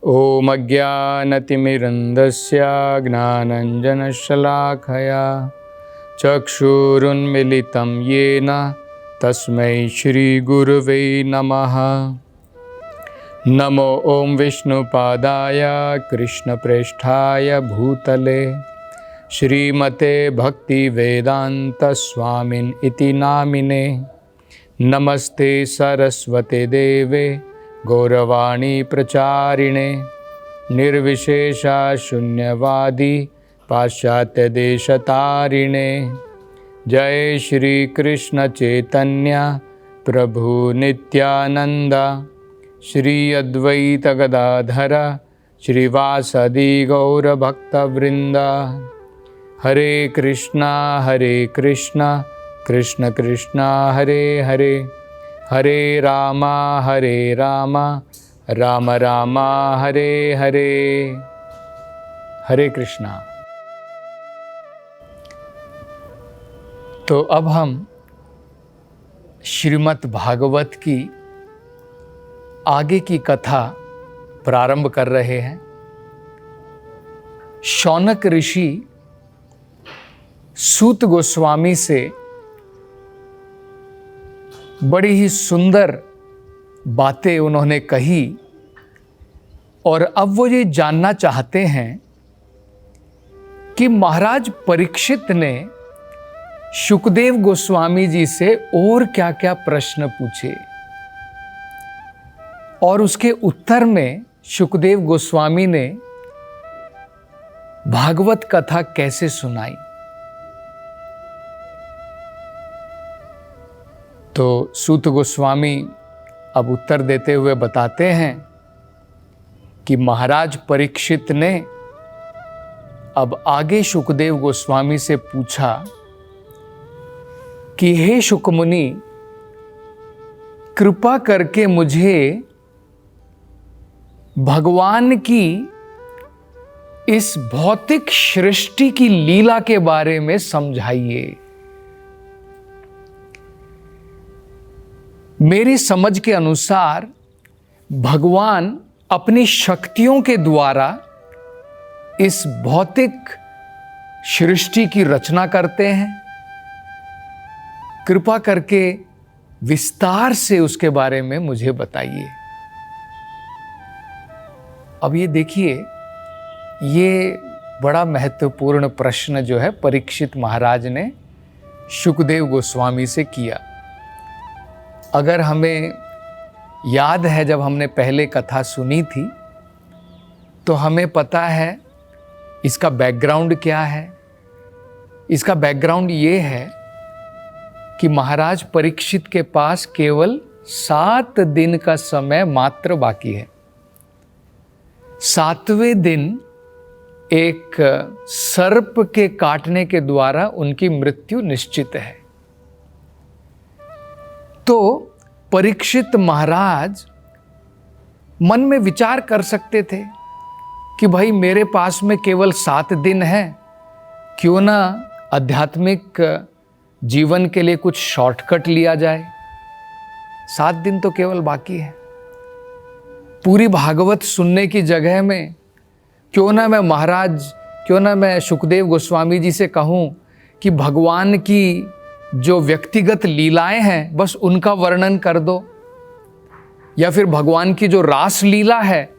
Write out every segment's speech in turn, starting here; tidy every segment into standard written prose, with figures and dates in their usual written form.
ॐ अज्ञानतिमिरन्धस्य ज्ञानाञ्जनशलाखया चक्षुरुन्मीलितं येन तस्मै श्रीगुरुवे नमः। नमो ॐ विष्णुपादाय कृष्णप्रेष्ठाय भूतले श्रीमते भक्तिवेदान्तस्वामिन् इति नामिने। नमस्ते सरस्वते देवे गौरवाणी प्रचारिणे निर्विशेषा शून्यवादी पाश्चात्यदेशतारिणे। जय श्री कृष्ण चैतन्य प्रभु नित्यानंद श्री अद्वैत गदाधर श्रीवासदि गौरभक्तवृंद। हरे कृष्णा कृष्ण कृष्णा हरे हरे, हरे राम राम राम हरे हरे। हरे कृष्णा। तो अब हम श्रीमद् भागवत की आगे की कथा प्रारंभ कर रहे हैं। शौनक ऋषि सूत गोस्वामी से बड़ी ही सुंदर बातें उन्होंने कही और अब वो ये जानना चाहते हैं कि महाराज परीक्षित ने शुकदेव गोस्वामी जी से और क्या क्या प्रश्न पूछे और उसके उत्तर में शुकदेव गोस्वामी ने भागवत कथा कैसे सुनाई। तो सूत गोस्वामी अब उत्तर देते हुए बताते हैं कि महाराज परीक्षित ने अब आगे शुकदेव गोस्वामी से पूछा कि हे शुकमुनि, कृपा करके मुझे भगवान की इस भौतिक सृष्टि की लीला के बारे में समझाइए। मेरी समझ के अनुसार भगवान अपनी शक्तियों के द्वारा इस भौतिक सृष्टि की रचना करते हैं। कृपा करके विस्तार से उसके बारे में मुझे बताइए। अब ये देखिए, ये बड़ा महत्वपूर्ण प्रश्न जो है परीक्षित महाराज ने शुकदेव गोस्वामी से किया। अगर हमें याद है, जब हमने पहले कथा सुनी थी तो हमें पता है इसका बैकग्राउंड क्या है। इसका बैकग्राउंड ये है कि महाराज परीक्षित के पास केवल 7 दिन का समय मात्र बाकी है। 7वें दिन एक सर्प के काटने के द्वारा उनकी मृत्यु निश्चित है। तो परीक्षित महाराज मन में विचार कर सकते थे कि भाई मेरे पास में केवल 7 दिन है, क्यों ना आध्यात्मिक जीवन के लिए कुछ शॉर्टकट लिया जाए। 7 दिन तो केवल बाकी है। पूरी भागवत सुनने की जगह में क्यों ना मैं शुकदेव गोस्वामी जी से कहूँ कि भगवान की जो व्यक्तिगत लीलाएं हैं बस उनका वर्णन कर दो, या फिर भगवान की जो रास लीला है,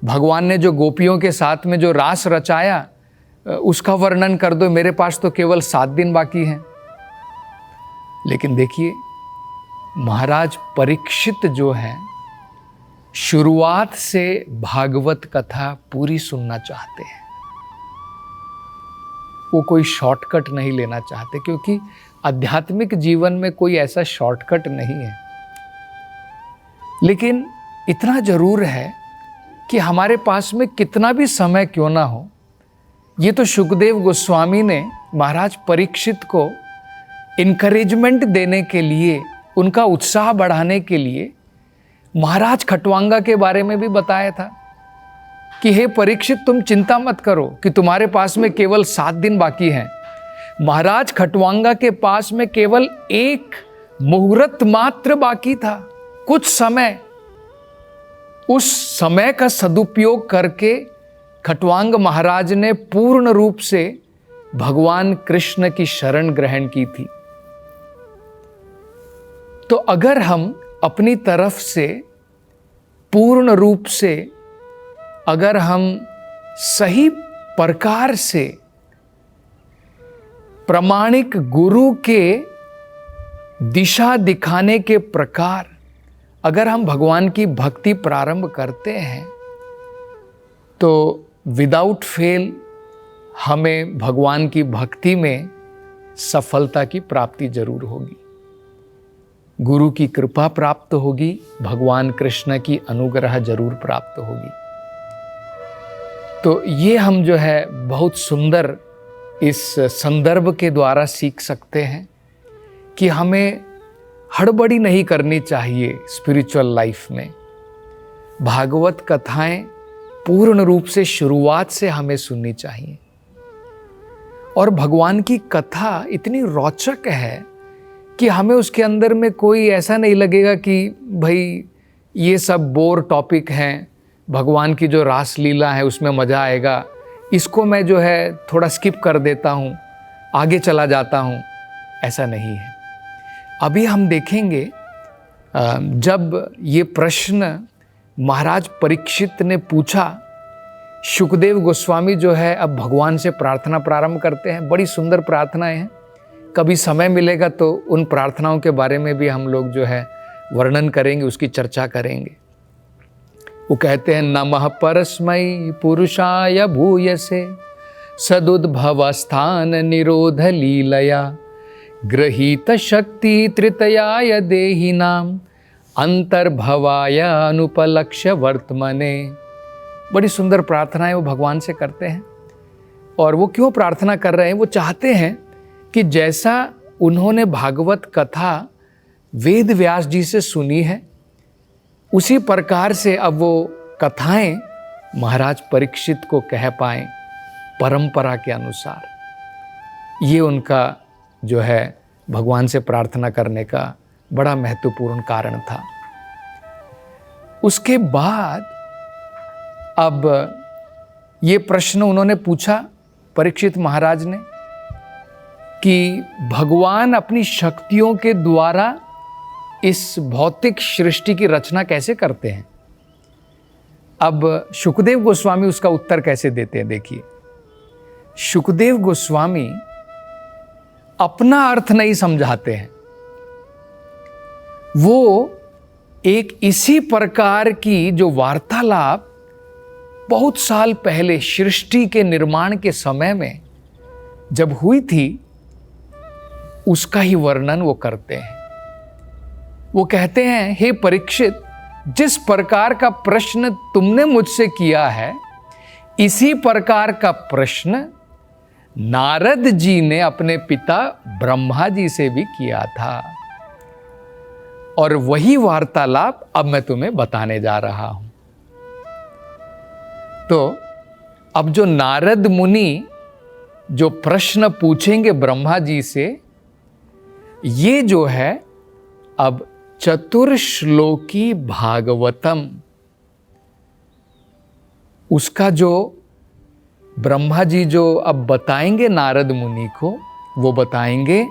भगवान ने जो गोपियों के साथ में जो रास रचाया उसका वर्णन कर दो। मेरे पास तो केवल 7 दिन बाकी हैं। लेकिन देखिए, महाराज परीक्षित जो है शुरुआत से भागवत कथा पूरी सुनना चाहते हैं। वो कोई शॉर्टकट नहीं लेना चाहते, क्योंकि आध्यात्मिक जीवन में कोई ऐसा शॉर्टकट नहीं है। लेकिन इतना जरूर है कि हमारे पास में कितना भी समय क्यों ना हो, ये तो शुकदेव गोस्वामी ने महाराज परीक्षित को इनकरेजमेंट देने के लिए, उनका उत्साह बढ़ाने के लिए महाराज खटवांगा के बारे में भी बताया था कि हे परीक्षित, तुम चिंता मत करो कि तुम्हारे पास में केवल 7 दिन बाकी हैं। महाराज खटवांगा के पास में केवल एक मुहूर्त मात्र बाकी था, कुछ समय। उस समय का सदुपयोग करके खट्वांग महाराज ने पूर्ण रूप से भगवान कृष्ण की शरण ग्रहण की थी। तो अगर हम अपनी तरफ से पूर्ण रूप से, अगर हम सही प्रकार से प्रामाणिक गुरु के दिशा दिखाने के प्रकार अगर हम भगवान की भक्ति प्रारंभ करते हैं, तो विदाउट फेल हमें भगवान की भक्ति में सफलता की प्राप्ति जरूर होगी। गुरु की कृपा प्राप्त होगी, भगवान कृष्ण की अनुग्रह जरूर प्राप्त होगी। तो ये हम जो है बहुत सुंदर इस संदर्भ के द्वारा सीख सकते हैं कि हमें हड़बड़ी नहीं करनी चाहिए स्पिरिचुअल लाइफ में। भागवत कथाएं पूर्ण रूप से शुरुआत से हमें सुननी चाहिए। और भगवान की कथा इतनी रोचक है कि हमें उसके अंदर में कोई ऐसा नहीं लगेगा कि भाई ये सब बोर टॉपिक हैं, भगवान की जो रास लीला है उसमें मज़ा आएगा, इसको मैं जो है थोड़ा स्किप कर देता हूँ, आगे चला जाता हूँ। ऐसा नहीं है। अभी हम देखेंगे जब ये प्रश्न महाराज परीक्षित ने पूछा, शुकदेव गोस्वामी जो है अब भगवान से प्रार्थना प्रारंभ करते हैं। बड़ी सुंदर प्रार्थनाएं हैं। कभी समय मिलेगा तो उन प्रार्थनाओं के बारे में भी हम लोग जो है वर्णन करेंगे, उसकी चर्चा करेंगे। वो कहते हैं, नमः परस्मै पुरुषाय भूयसे सदुद्भव स्थान निरोध लीलया गृहीत शक्ति तृतयाय देहिनाम अंतर्भवाय अनुपलक्ष्य वर्तमने। बड़ी सुंदर प्रार्थनाएं वो भगवान से करते हैं। और वो क्यों प्रार्थना कर रहे हैं? वो चाहते हैं कि जैसा उन्होंने भागवत कथा वेद व्यास जी से सुनी है, उसी प्रकार से अब वो कथाएं महाराज परीक्षित को कह पाएं परंपरा के अनुसार। ये उनका जो है भगवान से प्रार्थना करने का बड़ा महत्वपूर्ण कारण था। उसके बाद अब ये प्रश्न उन्होंने पूछा परीक्षित महाराज ने कि भगवान अपनी शक्तियों के द्वारा इस भौतिक सृष्टि की रचना कैसे करते हैं। अब शुकदेव गोस्वामी उसका उत्तर कैसे देते हैं, देखिए। शुकदेव गोस्वामी अपना अर्थ नहीं समझाते हैं। वो एक इसी प्रकार की जो वार्तालाप बहुत साल पहले सृष्टि के निर्माण के समय में जब हुई थी, उसका ही वर्णन वो करते हैं। वो कहते हैं, हे परीक्षित, जिस प्रकार का प्रश्न तुमने मुझसे किया है, इसी प्रकार का प्रश्न नारद जी ने अपने पिता ब्रह्मा जी से भी किया था। और वही वार्तालाप अब मैं तुम्हें बताने जा रहा हूं। तो अब जो नारद मुनि जो प्रश्न पूछेंगे ब्रह्मा जी से, ये जो है अब चतुर्श्लोकी भागवतम, उसका जो ब्रह्मा जी जो अब बताएंगे नारद मुनि को, वो बताएंगे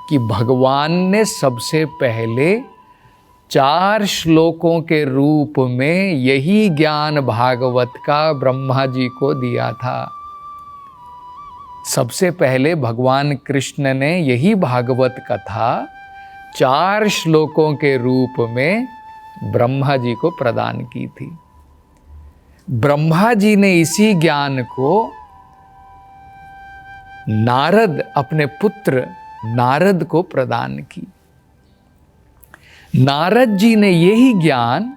कि भगवान ने सबसे पहले 4 श्लोकों के रूप में यही ज्ञान भागवत का ब्रह्मा जी को दिया था। सबसे पहले भगवान कृष्ण ने यही भागवत कथा 4 श्लोकों के रूप में ब्रह्मा जी को प्रदान की थी। ब्रह्मा जी ने इसी ज्ञान को नारद, अपने पुत्र नारद को प्रदान की। नारद जी ने यही ज्ञान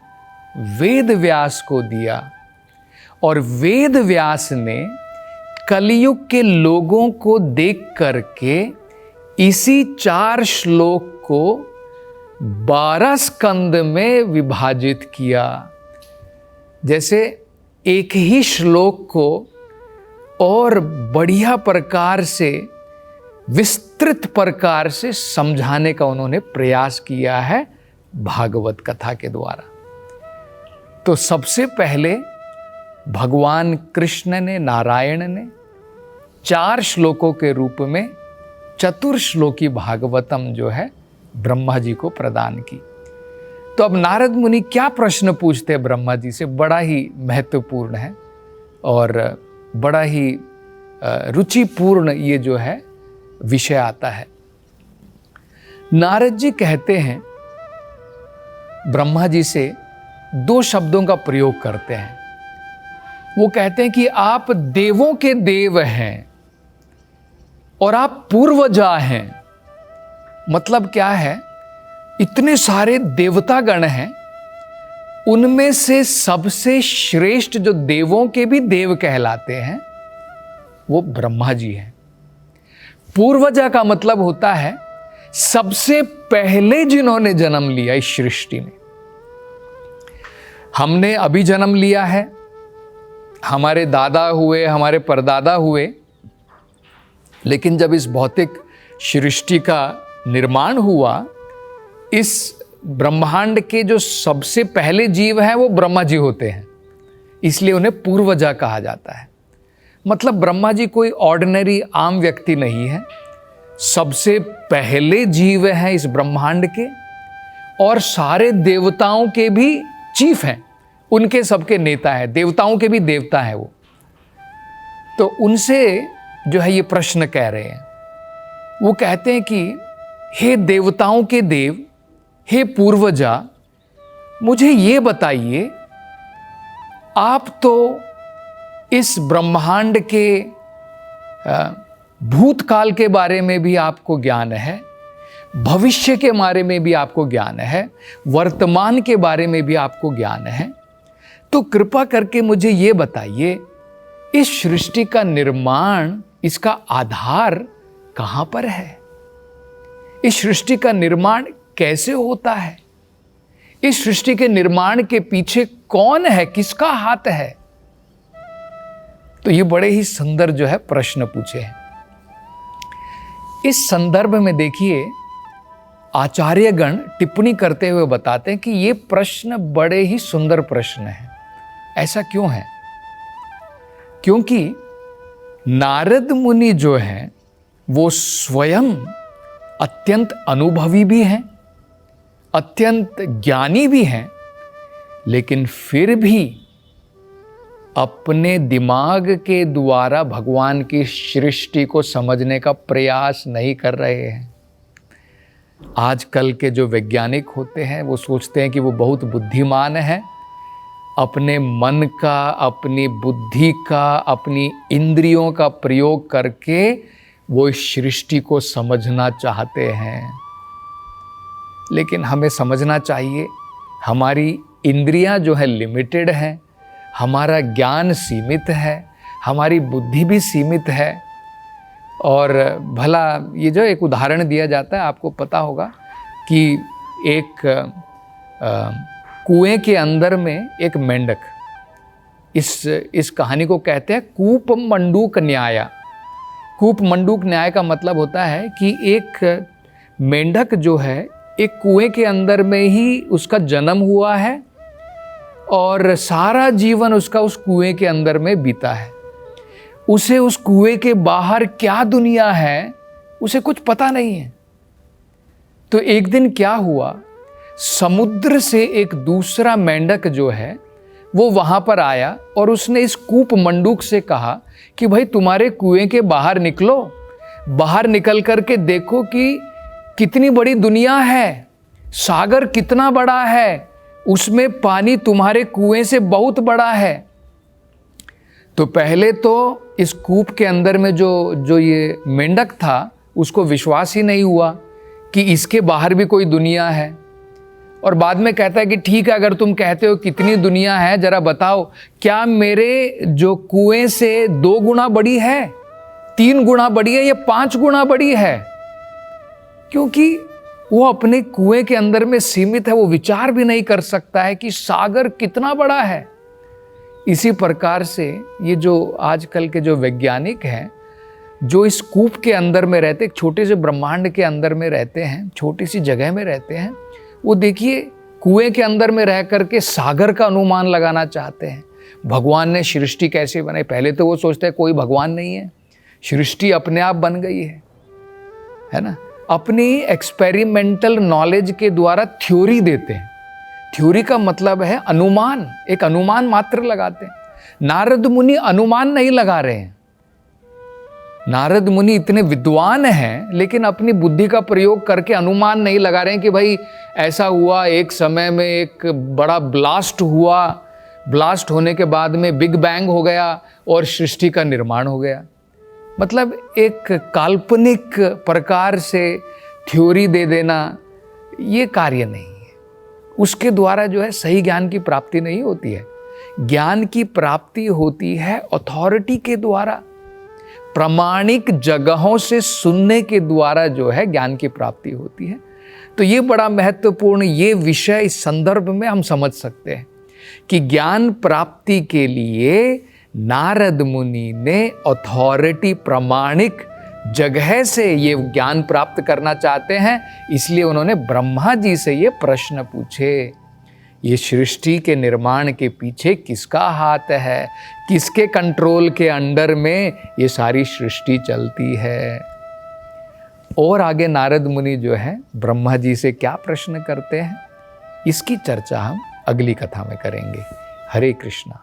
वेद व्यास को दिया और वेद व्यास ने कलयुग के लोगों को देख करके इसी 4 श्लोक को 12 स्कंद में विभाजित किया। जैसे एक ही श्लोक को और बढ़िया प्रकार से, विस्तृत प्रकार से समझाने का उन्होंने प्रयास किया है भागवत कथा के द्वारा। तो सबसे पहले भगवान कृष्ण ने, नारायण ने 4 श्लोकों के रूप में चतुर्श्लोकी भागवतम जो है ब्रह्मा जी को प्रदान की। तो अब नारद मुनि क्या प्रश्न पूछते हैं ब्रह्मा जी से, बड़ा ही महत्वपूर्ण है और बड़ा ही रुचिपूर्ण ये जो है विषय आता है। नारद जी कहते हैं, ब्रह्मा जी से 2 शब्दों का प्रयोग करते हैं। वो कहते हैं कि आप देवों के देव हैं और आप पूर्वजा हैं। मतलब क्या है, इतने सारे देवता गण हैं, उनमें से सबसे श्रेष्ठ जो देवों के भी देव कहलाते हैं वो ब्रह्मा जी हैं। पूर्वजा का मतलब होता है सबसे पहले जिन्होंने जन्म लिया इस सृष्टि में। हमने अभी जन्म लिया है, हमारे दादा हुए, हमारे परदादा हुए, लेकिन जब इस भौतिक सृष्टि का निर्माण हुआ, इस ब्रह्मांड के जो सबसे पहले जीव हैं वो ब्रह्मा जी होते हैं, इसलिए उन्हें पूर्वजा कहा जाता है। मतलब ब्रह्मा जी कोई ऑर्डिनरी आम व्यक्ति नहीं है, सबसे पहले जीव हैं इस ब्रह्मांड के और सारे देवताओं के भी चीफ हैं, उनके सबके नेता हैं, देवताओं के भी देवता हैं वो। तो उनसे जो है ये प्रश्न कह रहे हैं, वो कहते हैं कि हे देवताओं के देव, हे पूर्वजा, मुझे ये बताइए, आप तो इस ब्रह्मांड के भूतकाल के बारे में भी आपको ज्ञान है, भविष्य के बारे में भी आपको ज्ञान है, वर्तमान के बारे में भी आपको ज्ञान है। तो कृपा करके मुझे ये बताइए, इस सृष्टि का निर्माण, इसका आधार कहाँ पर है? इस सृष्टि का निर्माण कैसे होता है? इस सृष्टि के निर्माण के पीछे कौन है, किसका हाथ है? तो ये बड़े ही सुंदर जो है प्रश्न पूछे हैं। इस संदर्भ में देखिए, आचार्यगण टिप्पणी करते हुए बताते हैं कि ये प्रश्न बड़े ही सुंदर प्रश्न हैं। ऐसा क्यों है? क्योंकि नारद मुनि जो हैं वो स्वयं अत्यंत अनुभवी भी हैं, अत्यंत ज्ञानी भी हैं, लेकिन फिर भी अपने दिमाग के द्वारा भगवान की सृष्टि को समझने का प्रयास नहीं कर रहे हैं। आजकल के जो वैज्ञानिक होते हैं वो सोचते हैं कि वो बहुत बुद्धिमान हैं, अपने मन का, अपनी बुद्धि का, अपनी इंद्रियों का प्रयोग करके वो इस सृष्टि को समझना चाहते हैं। लेकिन हमें समझना चाहिए, हमारी इंद्रियां जो है लिमिटेड हैं, हमारा ज्ञान सीमित है, हमारी बुद्धि भी सीमित है। और भला ये जो एक उदाहरण दिया जाता है, आपको पता होगा कि एक कुएं के अंदर में एक मेंढक, इस कहानी को कहते हैं कूप मंडूक न्याय। कूप मंडूक न्याय का मतलब होता है कि एक मेंढक जो है एक कुएं के अंदर में ही उसका जन्म हुआ है और सारा जीवन उसका उस कुएं के अंदर में बीता है। उसे उस कुएं के बाहर क्या दुनिया है उसे कुछ पता नहीं है। तो एक दिन क्या हुआ, समुद्र से एक दूसरा मेंढक जो है वो वहां पर आया और उसने इस कूप मंडूक से कहा कि भाई तुम्हारे कुएं के बाहर निकलो, बाहर निकल करके देखो कि कितनी बड़ी दुनिया है, सागर कितना बड़ा है, उसमें पानी तुम्हारे कुएं से बहुत बड़ा है। तो पहले तो इस कूप के अंदर में जो ये मेंढक था उसको विश्वास ही नहीं हुआ कि इसके बाहर भी कोई दुनिया है। और बाद में कहता है कि ठीक है, अगर तुम कहते हो कितनी दुनिया है, जरा बताओ क्या मेरे जो कुएं से 2 गुना बड़ी है, 3 गुना बड़ी है या 5 गुना बड़ी है? क्योंकि वो अपने कुएं के अंदर में सीमित है, वो विचार भी नहीं कर सकता है कि सागर कितना बड़ा है। इसी प्रकार से ये जो आजकल के जो वैज्ञानिक हैं, जो इस कूप के अंदर में रहते, एक छोटे से ब्रह्मांड के अंदर में रहते हैं, छोटी सी जगह में रहते हैं, वो देखिए कुएं के अंदर में रह करके सागर का अनुमान लगाना चाहते हैं। भगवान ने सृष्टि कैसे बनाई, पहले तो वो सोचते हैं कोई भगवान नहीं है, सृष्टि अपने आप बन गई है ना। अपनी एक्सपेरिमेंटल नॉलेज के द्वारा थ्योरी देते हैं। थ्योरी का मतलब है अनुमान, एक अनुमान मात्र लगाते हैं। नारद मुनि अनुमान नहीं लगा रहे हैं। नारद मुनि इतने विद्वान हैं, लेकिन अपनी बुद्धि का प्रयोग करके अनुमान नहीं लगा रहे हैं कि भाई ऐसा हुआ, एक समय में एक बड़ा ब्लास्ट हुआ, ब्लास्ट होने के बाद में बिग बैंग हो गया और सृष्टि का निर्माण हो गया। मतलब एक काल्पनिक प्रकार से थ्योरी दे देना ये कार्य नहीं है। उसके द्वारा जो है सही ज्ञान की प्राप्ति नहीं होती है। ज्ञान की प्राप्ति होती है अथॉरिटी के द्वारा, प्रामाणिक जगहों से सुनने के द्वारा जो है ज्ञान की प्राप्ति होती है। तो ये बड़ा महत्वपूर्ण ये विषय इस संदर्भ में हम समझ सकते हैं कि ज्ञान प्राप्ति के लिए नारद मुनि ने अथॉरिटी, प्रामाणिक जगह से ये ज्ञान प्राप्त करना चाहते हैं, इसलिए उन्होंने ब्रह्मा जी से ये प्रश्न पूछे, ये सृष्टि के निर्माण के पीछे किसका हाथ है, किसके कंट्रोल के अंडर में ये सारी सृष्टि चलती है। और आगे नारद मुनि जो है ब्रह्मा जी से क्या प्रश्न करते हैं, इसकी चर्चा हम अगली कथा में करेंगे। हरे कृष्णा।